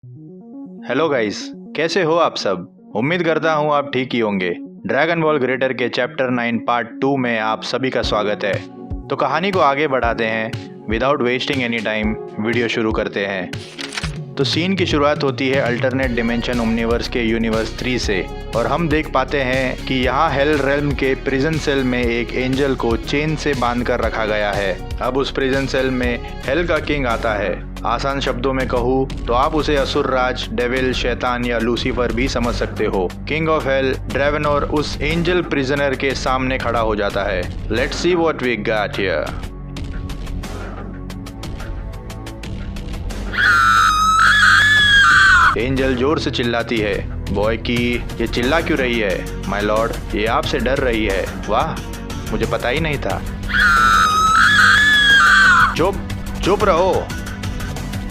Hello guys, कैसे हो आप सब। उम्मीद करता हूँ आप ठीक ही होंगे। ड्रैगन बॉल ग्रेटर के चैप्टर 9 पार्ट 2 में आप सभी का स्वागत है। तो कहानी को आगे बढ़ाते हैं। Without wasting any time video शुरू करते हैं। तो सीन की शुरुआत होती है अल्टरनेट डिमेंशन ओमनिवर्स के यूनिवर्स 3 से, और हम देख पाते हैं कि यहाँ हेल रेल्म के प्रिजन सेल में एक एंजल को चेन से बांध कर रखा गया है। अब उस प्रिजन सेल में हेल का किंग आता है। आसान शब्दों में कहूँ तो आप उसे असुर राज, डेविल, शैतान या लूसीफर भी समझ सकते हो। किंग ऑफ हेल ड्रेवेनोर उस एंजल प्रिजनर के सामने खड़ा हो जाता है। Let's see what we got here. Angel जोर से चिल्लाती है, बॉय की ये चिल्ला क्यों रही है माय लॉर्ड, ये आपसे डर रही है। वाह, मुझे पता ही नहीं था। चुप रहो।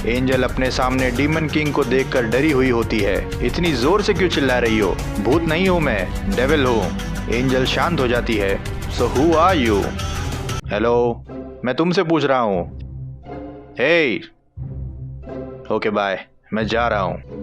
एंजल अपने सामने डीमन किंग को देखकर डरी हुई होती है। इतनी जोर से क्यों चिल्ला रही हो? भूत नहीं हूँ मैं, डेविल हूँ। एंजल शांत हो जाती है। So who are you? Hello, मैं तुमसे पूछ रहा हूँ। हे, ओके बाय, मैं जा रहा हूँ।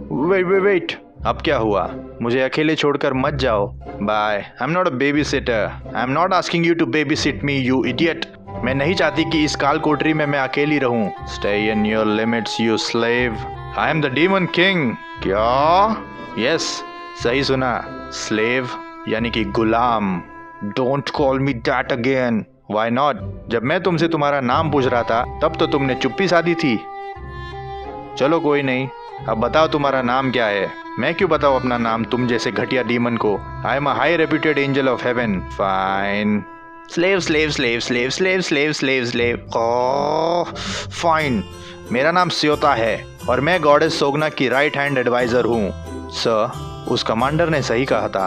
वेट, अब क्या हुआ? मुझे अकेले छोड़कर मत जाओ। Bye. I am not a babysitter. I am not asking you to babysit me, you idiot. मैं नहीं चाहती कि इस काल कोठरी में मैं अकेली रहूं। Stay in your limits you slave. I am the demon king. क्या? यस, सही सुना, स्लेव यानी कि गुलाम। Don't call me that again. Why not? जब मैं तुमसे तुम्हारा नाम पूछ रहा था तब तो तुमने चुप्पी साधी थी। चलो कोई नहीं, अब बताओ तुम्हारा नाम क्या है। मैं क्यों बताऊं अपना नाम तुम जैसे घटिया डीमन को? आई am a high reputed angel of haven. Fine. Slave slave slave slave slave slave slave slave. Fine. मेरा नाम स्योता है और मैं गॉडेस सोगना की राइट हैंड एडवाइजर हूँ। सर, उस कमांडर ने सही कहा था।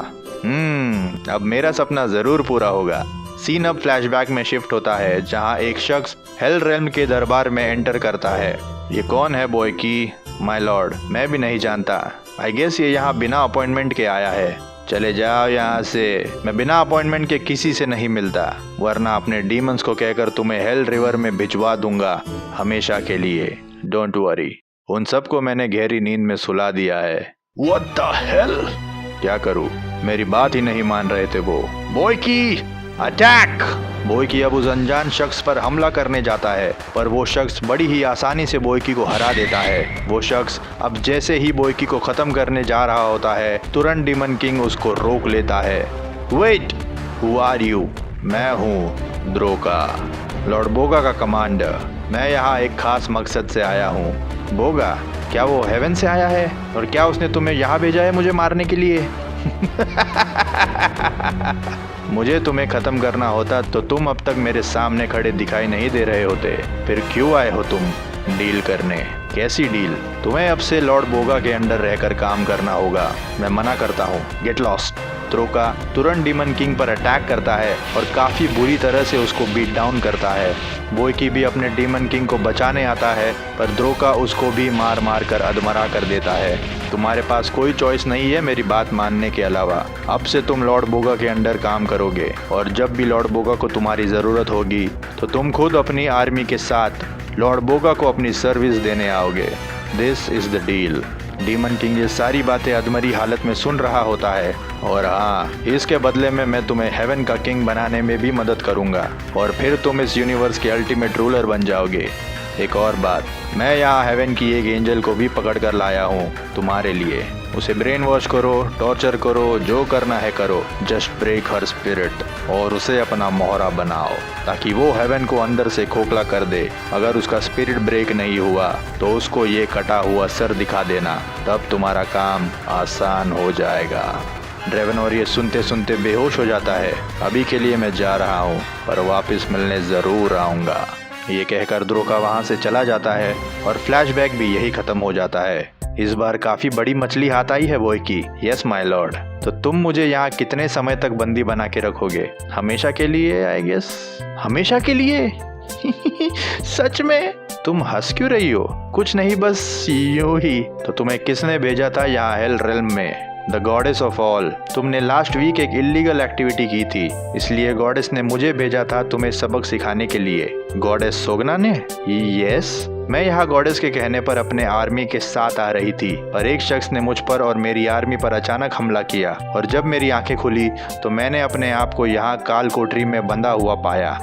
अब मेरा सपना जरूर पूरा होगा। सीन अब फ्लैशबैक में शिफ्ट होता है, जहाँ एक शख्स हेल रेल्म के दरबार में एंटर करता है। ये कौन है बॉय की? माय लॉर्ड, मैं भी नहीं जानता। आई गेस ये यहाँ बिना अपॉइंटमेंट के आया है। चले जाओ यहाँ से। मैं बिना अपॉइंटमेंट के किसी से नहीं मिलता, वरना अपने डीमंस को कहकर तुम्हें हेल रिवर में भिजवा दूंगा हमेशा के लिए। डोंट वरी, उन सबको मैंने गहरी नींद में सुला दिया है। What the hell? क्या करूँ, मेरी बात ही नहीं मान रहे थे वो। बॉय की अटैक! बोयकी अब उस अनजान शख्स पर हमला करने जाता है, पर वो शख्स बड़ी ही आसानी से बोयकी को हरा देता है। वो शख्स अब जैसे ही बोयकी को खत्म करने जा रहा होता है, तुरंत डीमन किंग उसको रोक लेता है। Wait, who are you? मैं हूँ द्रोका, लॉर्ड बोगा का कमांडर। मैं यहाँ एक खास मकसद से आया हूँ। बोगा? क्या वो हेवन से आया है? और क्या उसने तुम्हें यहाँ भेजा है मुझे मारने के लिए? मुझे तुम्हें खत्म करना होता तो तुम अब तक मेरे सामने खड़े दिखाई नहीं दे रहे होते। फिर क्यों आए हो तुम डील करने? कैसी डील? तुम्हें अब से लॉर्ड बोगा के अंडर रहकर काम करना होगा। मैं मना करता हूँ, गेट लॉस्ट। द्रोका तुरंत डीमन किंग पर अटैक करता है और काफ़ी बुरी तरह से उसको बीट डाउन करता है। बोयकी भी अपने डीमन किंग को बचाने आता है, पर द्रोका उसको भी मार मार कर अधमरा कर देता है। तुम्हारे पास कोई चॉइस नहीं है मेरी बात मानने के अलावा। अब से तुम लॉर्ड बोगा के अंडर काम करोगे, और जब भी लॉर्ड बोगा को तुम्हारी ज़रूरत होगी तो तुम खुद अपनी आर्मी के साथ लॉर्ड बोगा को अपनी सर्विस देने आओगे। This is the deal. Demon king ये सारी बातें अधमरी हालत में सुन रहा होता है, और हाँ, इसके बदले में मैं तुम्हें हेवन का किंग बनाने में भी मदद करूँगा, और फिर तुम इस यूनिवर्स के अल्टीमेट रूलर बन जाओगे। एक और बात, मैं यहाँ हेवन की एक एंजल को भी पकड़ कर लाया हूँ तुम्हारे लिए। उसे ब्रेन वॉश करो, टॉर्चर करो, जो करना है करो, जस्ट ब्रेक हर स्पिरिट और उसे अपना मोहरा बनाओ, ताकि वो हेवन को अंदर से खोखला कर दे। अगर उसका स्पिरिट ब्रेक नहीं हुआ तो उसको ये कटा हुआ सर दिखा देना, तब तुम्हारा काम आसान हो जाएगा। ड्रेवेनोर ये सुनते सुनते बेहोश हो जाता है। अभी के लिए मैं जा रहा हूँ, पर वापस मिलने ज़रूर आऊँगा। ये कहकर द्रोका वहाँ से चला जाता है, और फ्लैशबैक भी यही खत्म हो जाता है। इस बार काफ़ी बड़ी मछली हाथ आई है बोयकी। Yes my Lord. तो तुम मुझे यहाँ कितने समय तक बंदी बना के रखोगे? हमेशा के लिए आई गेस। हमेशा के लिए? सच में? तुम हंस क्यों रही हो? कुछ नहीं, बस यूं ही। तो तुम्हें किसने भेजा था यहाँ हेल रेल्म में? The goddess of all. तुमने लास्ट वीक एक इलीगल एक्टिविटी की थी, इसलिए गॉडेस ने मुझे भेजा था तुम्हें सबक सिखाने के लिए। गॉडेस सोगना ने? यस। मैं यहाँ गॉडेस के कहने पर अपने आर्मी के साथ आ रही थी, पर एक शख्स ने मुझ पर और मेरी आर्मी पर अचानक हमला किया और जब मेरी आंखें खुली तो मैंने अपने आप को यहाँ काल कोठरी में बंधा हुआ पाया।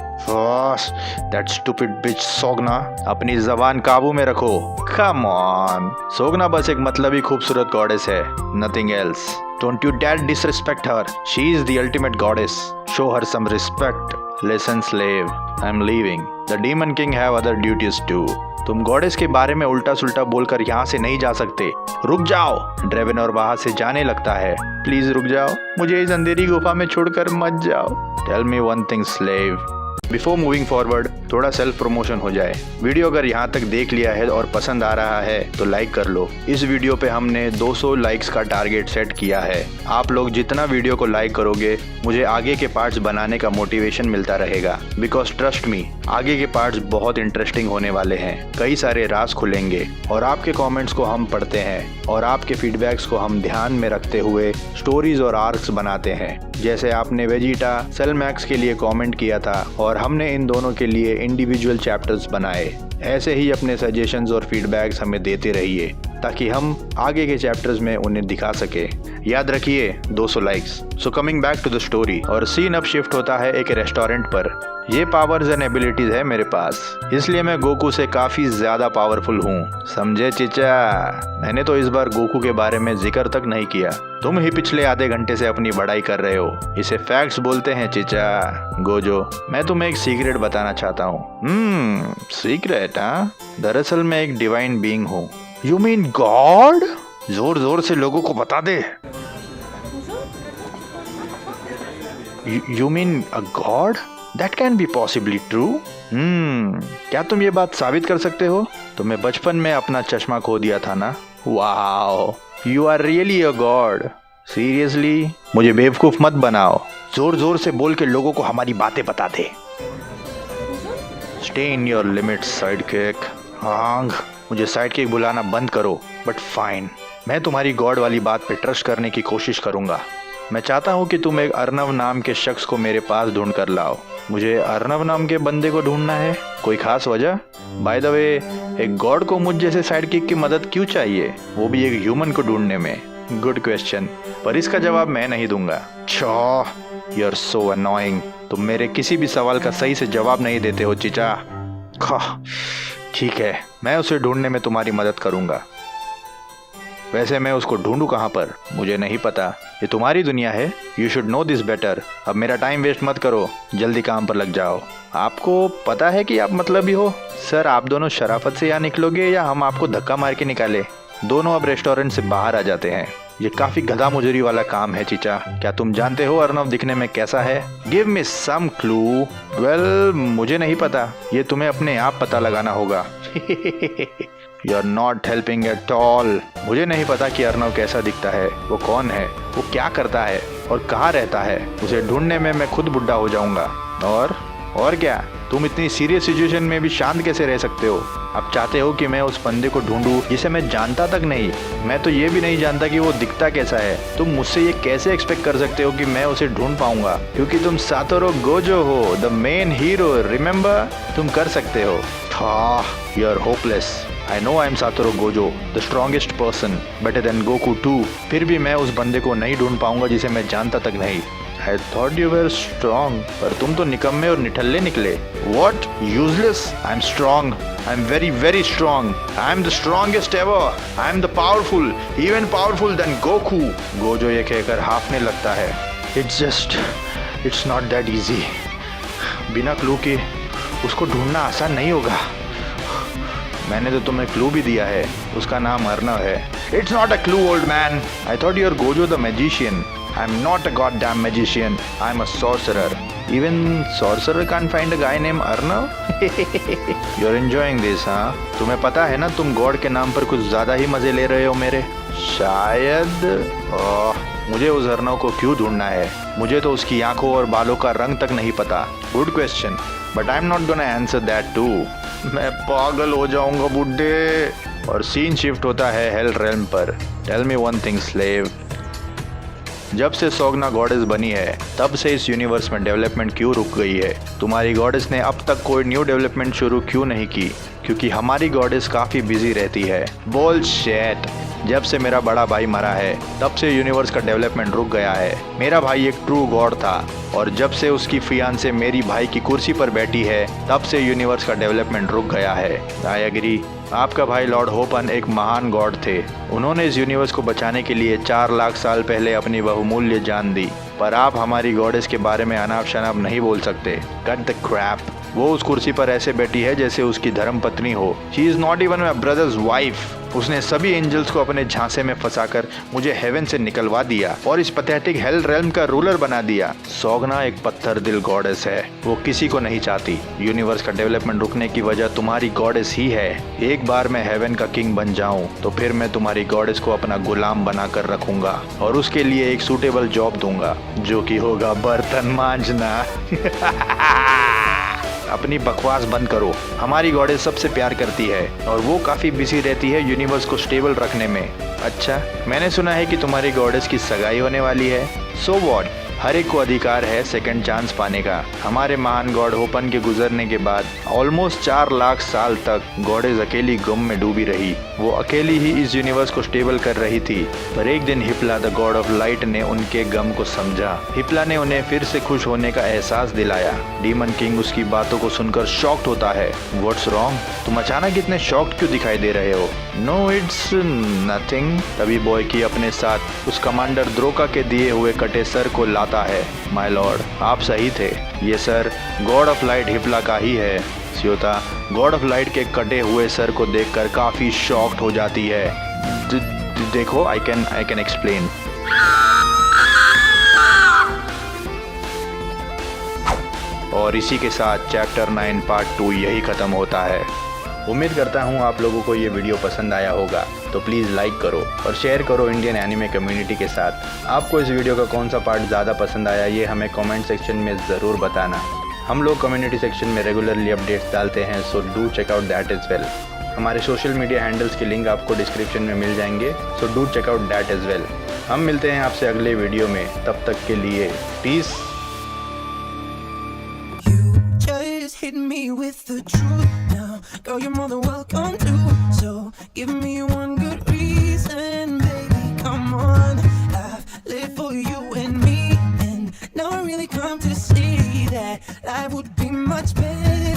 That stupid bitch सोगना, अपनी जबान काबू में रखो। Come on। सोगना बस एक मतलबी खूबसूरत गॉडेस है, nothing else. Don't you dare disrespect her. She is the ultimate goddess. Show her some respect. Listen slave, I'm leaving. The Demon King have other duties too. तुम गॉडेस के बारे में उल्टा सुल्टा बोलकर यहाँ से नहीं जा सकते। रुक जाओ। ड्रेवेनोर वहाँ से जाने लगता है। प्लीज रुक जाओ, मुझे इस अंधेरी गुफा में छोड़कर मत जाओ। Tell me one thing slave. Before moving forward थोड़ा सेल्फ प्रमोशन हो जाए। वीडियो अगर यहाँ तक देख लिया है और पसंद आ रहा है तो लाइक कर लो। इस वीडियो पे हमने 200 लाइक्स का टारगेट सेट किया है। आप लोग जितना वीडियो को लाइक करोगे मुझे आगे के पार्ट्स बनाने का मोटिवेशन मिलता रहेगा। बिकॉज ट्रस्ट मी, आगे के पार्ट्स बहुत इंटरेस्टिंग होने वाले हैं। कई सारे राज खुलेंगे और आपके कॉमेंट्स को हम पढ़ते हैं और आपके फीडबैक्स को हम ध्यान में रखते हुए स्टोरीज और आर्क्स बनाते हैं। जैसे आपने वेजिटा सेलमैक्स के लिए कमेंट किया था और हमने इन दोनों के लिए इंडिविजुअल चैप्टर्स बनाए। ऐसे ही अपने सजेशंस और फीडबैक्स हमें देते रहिए ताकि हम आगे के चैप्टर्स में उन्हें दिखा सके। याद रखिए 200 likes. So coming back to the story, और सीन अब शिफ्ट होता है एक रेस्टोरेंट पर। ये पावर्स एंड एबिलिटीज है मेरे पास, इसलिए मैं गोकू से काफी ज्यादा पावरफुल हूँ। समझे चिचा? मैंने तो इस बार गोकू के बारे में जिक्र तक नहीं किया। तुम ही पिछले आधे घंटे से अपनी बड़ाई कर रहे हो। इसे फैक्ट्स बोलते हैं चिचा। गोजो, मैं तुम्हें एक सीक्रेट बताना चाहता हूँ। सीक्रेट? हाँ, दरअसल मैं एक डिवाइन बीइंग हूँ। You mean God? जोर जोर से लोगों को बता दे। You mean a God? That can be possibly true. क्या तुम ये बात साबित कर सकते हो? तुम्हें बचपन में अपना चश्मा खो दिया था ना? Wow, you are really a god. Seriously? मुझे बेवकूफ मत बनाओ। जोर जोर से बोल के लोगों को हमारी बातें बता दे। Stay in your limits sidekick. हाँ, मुझे साइडकिक बुलाना बंद करो। बट फाइन, मैं तुम्हारी गॉड वाली बात पे ट्रस्ट करने की कोशिश करूंगा। मैं चाहता हूँ कि तुम एक अर्नव नाम के शख्स को मेरे पास ढूंढ कर लाओ। मुझे अर्नव नाम के बंदे को ढूंढना है? कोई खास वजह? बाय द वे, एक गॉड को मुझ जैसे साइडकिक की मदद क्यों चाहिए, वो भी एक ह्यूमन को ढूंढने में? गुड क्वेश्चन, पर इसका जवाब मैं नहीं दूंगा। You are so annoying. तुम मेरे किसी भी सवाल का सही से जवाब नहीं देते हो चिचा। ठीक है, मैं उसे ढूंढने में तुम्हारी मदद करूंगा। वैसे मैं उसको ढूंढूं कहाँ पर? मुझे नहीं पता। ये तुम्हारी दुनिया है। You should know this better. अब मेरा टाइम वेस्ट मत करो, जल्दी काम पर लग जाओ। आपको पता है कि आप मतलबी हो? सर, आप दोनों शराफत से यहाँ निकलोगे या हम आपको धक्का मार के निकाले? दोनों अब रेस्टोरेंट से बाहर आ जाते हैं। ये काफी गधा मुजरी वाला काम है चिचा। क्या तुम जानते हो अर्नव दिखने में कैसा है? गिव मी सम क्लू। वेल, मुझे नहीं पता, ये तुम्हें अपने आप पता लगाना होगा। You are not helping at all. मुझे नहीं पता कि अर्नव कैसा दिखता है, वो कौन है, वो क्या करता है और कहाँ रहता है। उसे ढूंढने में मैं खुद बुढ़ा हो जाऊंगा। और क्या? तुम इतनी सीरियस सिचुएशन में भी शांत कैसे रह सकते हो? आप चाहते हो कि मैं उस बंदे को ढूंढूं जिसे मैं जानता तक नहीं? मैं तो ये भी नहीं जानता कि वो दिखता कैसा है। तुम मुझसे ये कैसे एक्सपेक्ट कर सकते हो कि मैं उसे ढूंढ पाऊंगा? क्योंकि तुम सातोरू गोजो हो, द मेन हीरो। रिमेम्बर, तुम कर सकते हो। You are hopeless. I know I am Satoru Gojo, the strongest person, better than Goku too. फिर भी मैं उस बंदे को नहीं ढूंढ पाऊंगा जिसे मैं जानता तक नहीं। I thought you were strong, पर तुम तो निकम्मे और निठल्ले निकले। What? Useless? I am strong. I am very very strong. I am the strongest ever. I am the powerful, even powerful than Goku. Gojo ये कहकर हाफने लगता है। It's not that easy. बिना क्लू के उसको ढूंढना आसान नहीं होगा। मैंने तो तुम्हें क्लू भी दिया है, उसका नाम अर्नव है। It's not a clue old man. I thought you are Gojo the magician. I am not a god damn magician, I am a sorcerer. Even sorcerer can't find a guy name Arnav. You are enjoying this, हाँ? तुम्हें पता है ना, तुम God के नाम पर कुछ ज्यादा ही मजे ले रहे हो मेरे। शायद। मुझे उस अर्नव को क्यों ढूंढना है? मुझे तो उसकी आंखों और बालों का रंग तक नहीं पता। Good question, but I am not gonna answer that too. मैं पागल हो जाऊंगा बुड्ढे। और सीन शिफ्ट होता है हेल रेल्म पर। Tell me one thing slave, जब से सोगना गॉडेस बनी है तब से इस यूनिवर्स में डेवलपमेंट क्यों रुक गई है? तुम्हारी गॉडेस ने अब तक कोई न्यू डेवलपमेंट शुरू क्यों नहीं की? क्योंकि हमारी गॉडेस काफ़ी बिजी रहती है। बुलशिट। जब से मेरा बड़ा भाई मरा है तब से यूनिवर्स का डेवलपमेंट रुक गया है। मेरा भाई एक ट्रू गॉड था और जब से उसकी फियांसे मेरी भाई की कुर्सी पर बैठी है तब से यूनिवर्स का डेवलपमेंट रुक गया है। I agree. आपका भाई लॉर्ड होपन एक महान गॉड थे। उन्होंने इस यूनिवर्स को बचाने के लिए 4 लाख साल पहले अपनी बहुमूल्य जान दी। पर आप हमारी गॉडेस के बारे में अनाप शनाप नहीं बोल सकते। Cut the crap. वो उस कुर्सी पर ऐसे बैठी है जैसे उसकी धर्म पत्नी हो। She is not even my brother's wife. उसने सभी एंजल्स को अपने झांसे में फंसाकर मुझे हेवन से निकलवा दिया और इस पैथेटिक हेल रेल्म का रूलर बना दिया। सोगना एक पत्थर दिल गॉडेस है। वो किसी को नहीं चाहती। यूनिवर्स का डेवलपमेंट रुकने की वजह तुम्हारी गॉडेस ही है। एक बार मैं हेवन का किंग बन जाऊं तो फिर मैं तुम्हारी गॉडेस को अपना गुलाम बनाकर रखूंगा और उसके लिए एक सूटेबल जॉब दूंगा, जो कि होगा बर्तन मांजना। अपनी बकवास बंद करो। हमारी गॉडेस सबसे प्यार करती है और वो काफ़ी बिजी रहती है यूनिवर्स को स्टेबल रखने में। अच्छा, मैंने सुना है कि तुम्हारी गॉडेस की सगाई होने वाली है। So what? हर एक को अधिकार है सेकंड चांस पाने का। हमारे महान गॉड होपन के गुजरने के बाद ऑलमोस्ट 4 लाख साल तक गॉडेस अकेली गम में डूबी रही। वो अकेली ही इस यूनिवर्स को स्टेबल कर रही थी। पर एक दिन हिपला द गॉड ऑफ लाइट ने उनके गम को समझा। हिपला ने उन्हें फिर से खुश होने का एहसास दिलाया। डीमन किंग उसकी बातों को सुनकर शॉक्ड होता है। What's wrong? तुम अचानक इतने शॉक्ड क्यों दिखाई दे रहे हो? No it's nothing. तभी बॉय की अपने साथ उस कमांडर द्रोका के दिए हुए कटे सर को लाता है। माय लॉर्ड, आप सही थे। ये सर गॉड ऑफ लाइट हिपला का ही है। स्योता गॉड ऑफ लाइट के कटे हुए सर को देखकर काफी शॉक्ड हो जाती है। देखो, आई कैन एक्सप्लेन। और इसी के साथ चैप्टर 9 पार्ट 2 यही खत्म होता है। उम्मीद करता हूँ आप लोगों को ये वीडियो पसंद आया होगा, तो प्लीज़ लाइक करो और शेयर करो इंडियन एनिमे कम्युनिटी के साथ। आपको इस वीडियो का कौन सा पार्ट ज़्यादा पसंद आया ये हमें कमेंट सेक्शन में ज़रूर बताना। हम लोग कम्युनिटी सेक्शन में रेगुलरली अपडेट्स डालते हैं, so do check out that as well. हमारे सोशल मीडिया हैंडल्स के लिंक आपको डिस्क्रिप्शन में मिल जाएंगे, so do check out that as well. हम मिलते हैं आपसे अगले वीडियो में, तब तक के लिए piece. Hit me with the truth now, girl, you're more than welcome to. So give me one good reason, baby, come on. I've lived for you and me, and now I really come to see that life would be much better